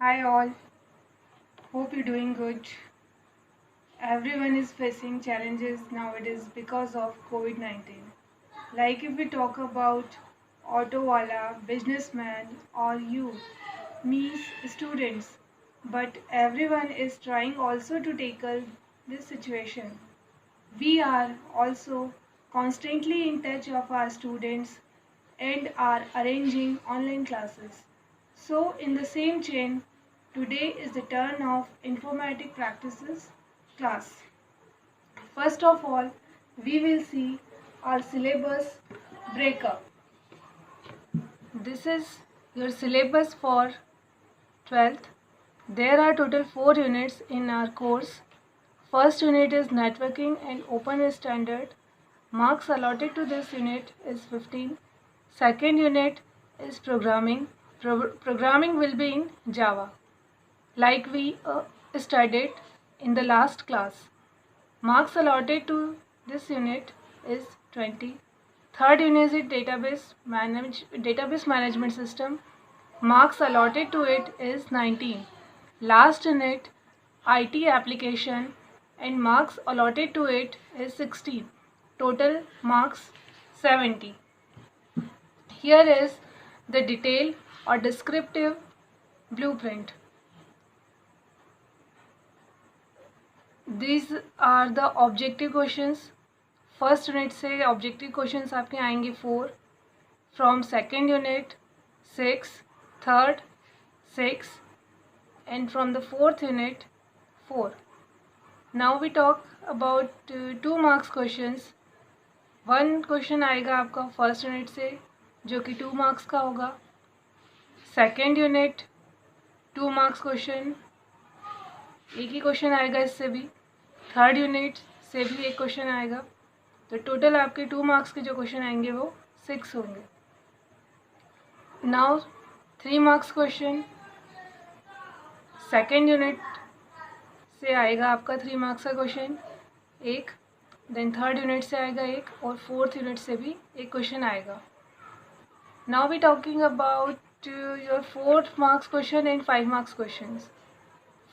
Hi all, hope you're doing good. Everyone is facing challenges nowadays because of COVID-19. Like if we talk about auto wala, businessman or you, means students, but everyone is trying also to tackle this situation. We are also constantly in touch of our students and are arranging online classes. So in the same chain, today is the turn of informatic practices class. First of all, we will see our syllabus breakup. This is your syllabus for 12th. There are total 4 units in our course. First unit is networking and open standard. Marks allotted to this unit is 15. Second unit is programming. Programming will be in Java, like we studied in the last class. Marks allotted to this unit is 20. Third unit is database management system. Marks allotted to it is 19. Last unit IT application and marks allotted to it is 16. Total marks 70. Here is the detail or descriptive blueprint. These are the objective questions. First unit से objective questions आपके आएंगे 4. From second unit 6, third 6 and from the fourth unit 4. Now we talk about 2 marks questions. One question आएगा आपका first unit से जो कि 2 marks का होगा. सेकेंड यूनिट 2 मार्क्स क्वेश्चन, एक ही क्वेश्चन आएगा इससे भी. थर्ड यूनिट से भी एक क्वेश्चन आएगा. तो टोटल आपके 2 मार्क्स के जो क्वेश्चन आएंगे वो 6 होंगे. Now 3 marks question second unit से आएगा आपका 3 मार्क्स का क्वेश्चन एक. देन थर्ड यूनिट से आएगा एक और फोर्थ यूनिट से भी एक क्वेश्चन आएगा. Now we talking about your 4 marks question and 5 marks question.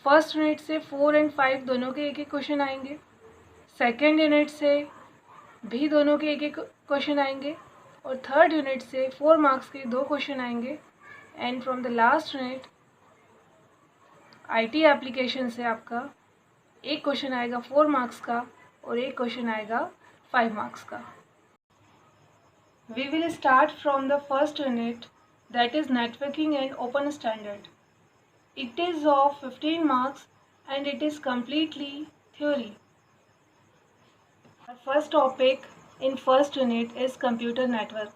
First unit से 4 एंड 5 दोनों के एक एक क्वेश्चन आएंगे. सेकेंड यूनिट से भी दोनों के एक एक क्वेश्चन आएंगे और थर्ड यूनिट से 4 मार्क्स के 2 क्वेश्चन आएंगे. And from the last unit IT application से आपका एक क्वेश्चन आएगा 4 मार्क्स का और एक क्वेश्चन आएगा 5 मार्क्स का. We will start from the first unit that is networking and open standard. It is of 15 marks and it is completely theory. Our first topic in first unit is computer network.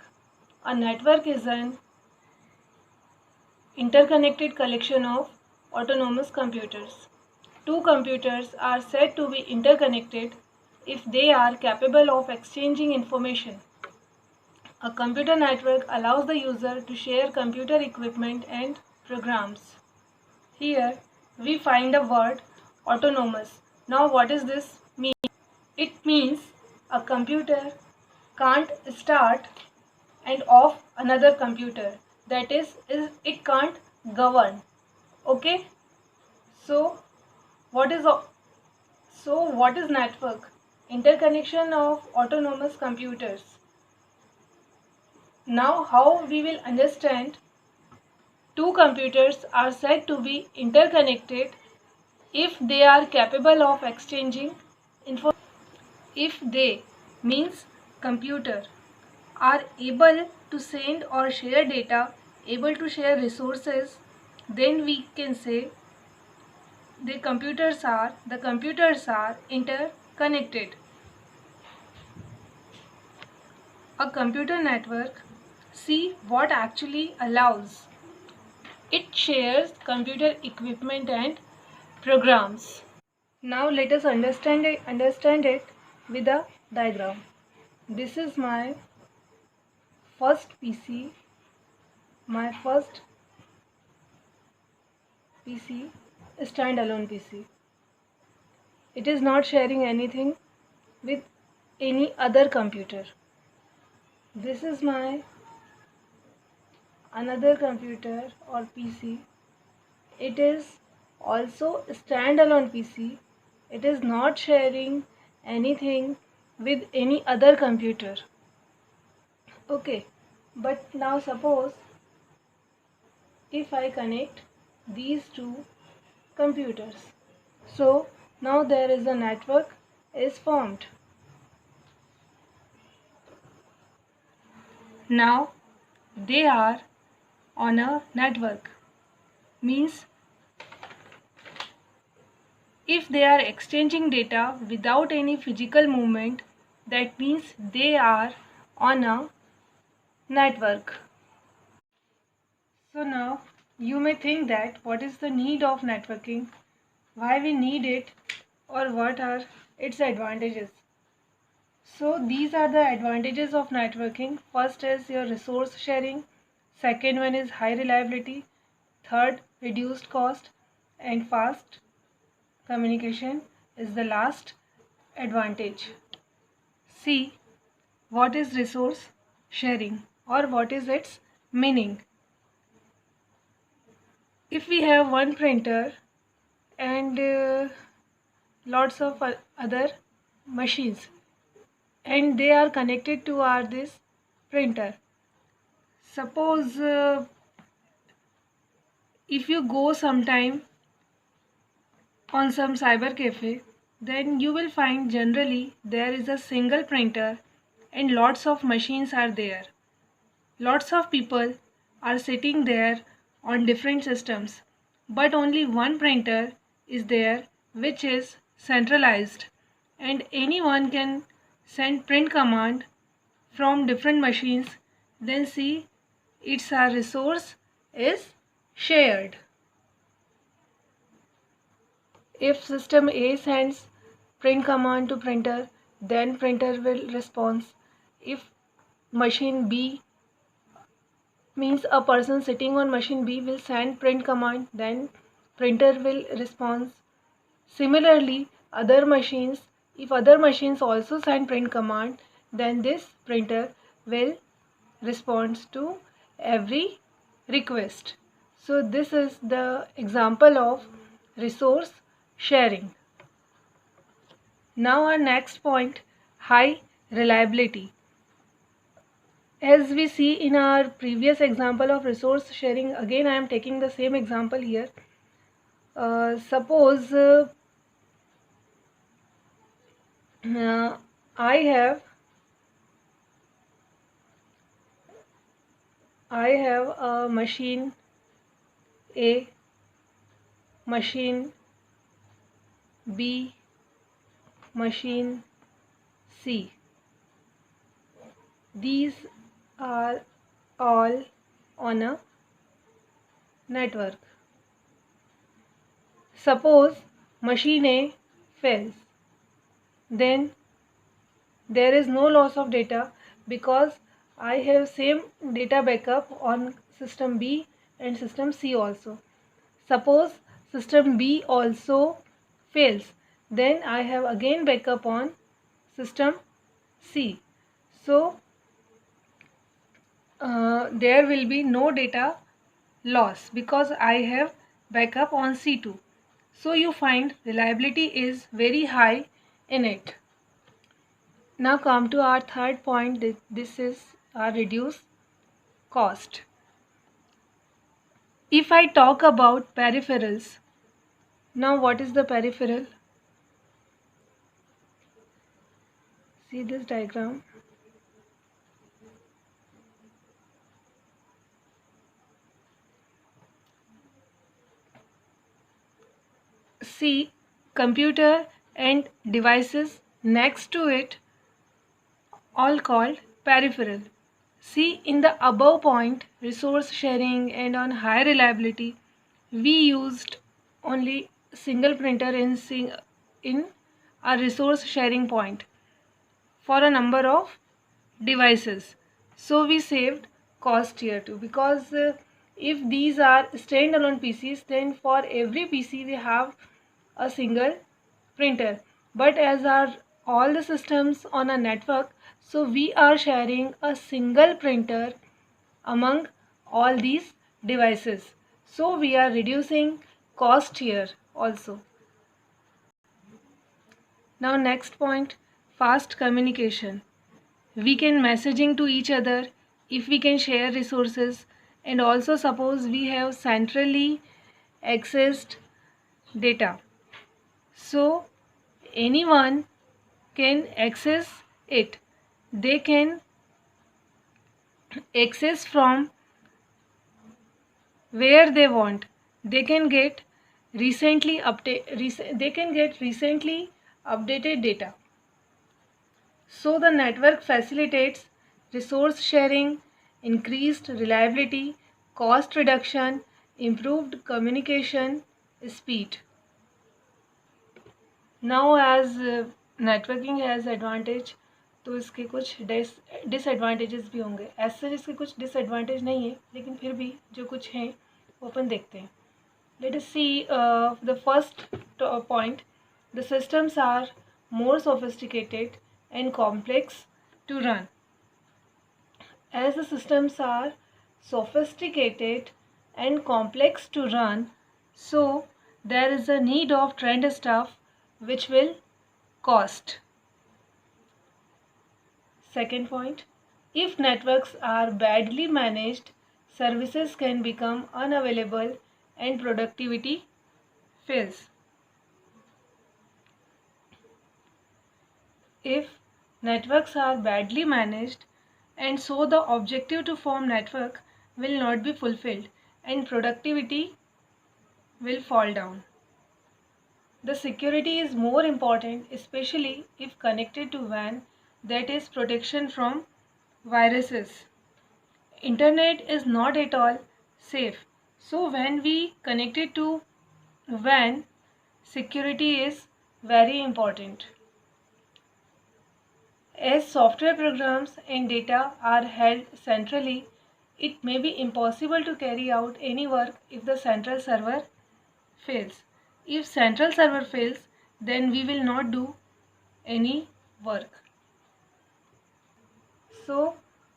A network is an interconnected collection of autonomous computers. Two computers are said to be interconnected if they are capable of exchanging information. A computer network allows the user to share computer equipment and programs. Here we find the word autonomous. Now what does this mean? It means a computer can't start and off another computer. That is it can't govern. Okay? So what is network? Interconnection of autonomous computers. Now how we will understand two computers are said to be interconnected if they are capable of exchanging information. If they means computer are able to send or share data, able to share resources, then we can say the computers are interconnected. A computer network, see what actually allows. It shares computer equipment and programs. Now let us understand it with a diagram. This is my first PC, standalone PC. It is not sharing anything with any other computer. This is my another computer or PC. it is also a standalone PC. It is not sharing anything with any other computer. Okay, but now suppose if I connect these two computers. So now there is a network is formed. Now they are on a network. Means if they are exchanging data without any physical movement, that means they are on a network. So now you may think that what is the need of networking, why we need it, or what are its advantages. So these are the advantages of networking. First is your resource sharing, second one is high reliability, third reduced cost, and fast communication is the last advantage. See what is resource sharing or what is its meaning. If we have one printer and lots of other machines and they are connected to our this printer, suppose if you go sometime on some cyber cafe, then you will find generally there is a single printer and lots of machines are there. Lots of people are sitting there on different systems, but only one printer is there which is centralized and anyone can send print command from different machines. Then see its our resource is shared. If system A sends print command to printer, then printer will respond. If machine B, means a person sitting on machine B will send print command, then printer will respond. Similarly, other machines, if other machines also send print command, then this printer will respond to every request. So this is the example of resource sharing. Now our next point, high reliability. As we see in our previous example of resource sharing, again I am taking the same example here. Suppose I have a machine A, machine B, machine C. These are all on a network. Suppose machine A fails, then there is no loss of data because I have same data backup on system B and system C also. Suppose system B also fails, then I have again backup on system C. So there will be no data loss because I have backup on C2. So you find reliability is very high in it. Now come to our third point. This is our reduce cost. If I talk about peripherals, now what is the peripheral? See this diagram. See computer and devices next to it, all called peripheral. See in the above point, resource sharing and on high reliability, we used only single printer in a resource sharing point for a number of devices. So we saved cost here too, because if these are standalone PCs, then for every PC we have a single printer. But as are all the systems on a network, so we are sharing a single printer among all these devices. So we are reducing cost here also. Now next point, fast communication. We can messaging to each other if we can share resources, and also suppose we have centrally accessed data. So anyone can access it. They can access from where they want. They can get they can get recently updated data. So the network facilitates resource sharing, increased reliability, cost reduction, improved communication speed. Now as networking has advantage, तो इसके कुछ disadvantages भी होंगे. As such इसके कुछ disadvantage नहीं है, लेकिन फिर भी जो कुछ हैं वो अपन देखते हैं. Let us see the first point. The systems are more sophisticated and complex to run. As the systems are sophisticated and complex to run, so there is a need of trained staff which will cost. Second point, if networks are badly managed, services can become unavailable and productivity fails. If networks are badly managed, and so the objective to form network will not be fulfilled and productivity will fall down. The security is more important, especially if connected to WAN, that is protection from viruses. Internet is not at all safe. So when we connect it to WAN, security is very important. As software programs and data are held centrally, it may be impossible to carry out any work if the central server fails. If central server fails, then we will not do any work. So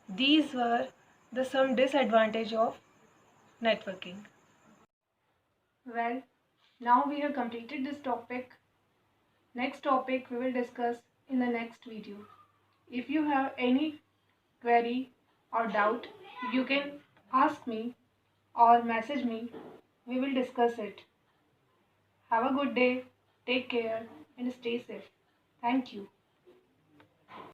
these were the some disadvantage of networking. Well, now we have completed this topic. Next topic we will discuss in the next video. If you have any query or doubt, you can ask me or message me. We will discuss it. Have a good day, take care, and stay safe. Thank you.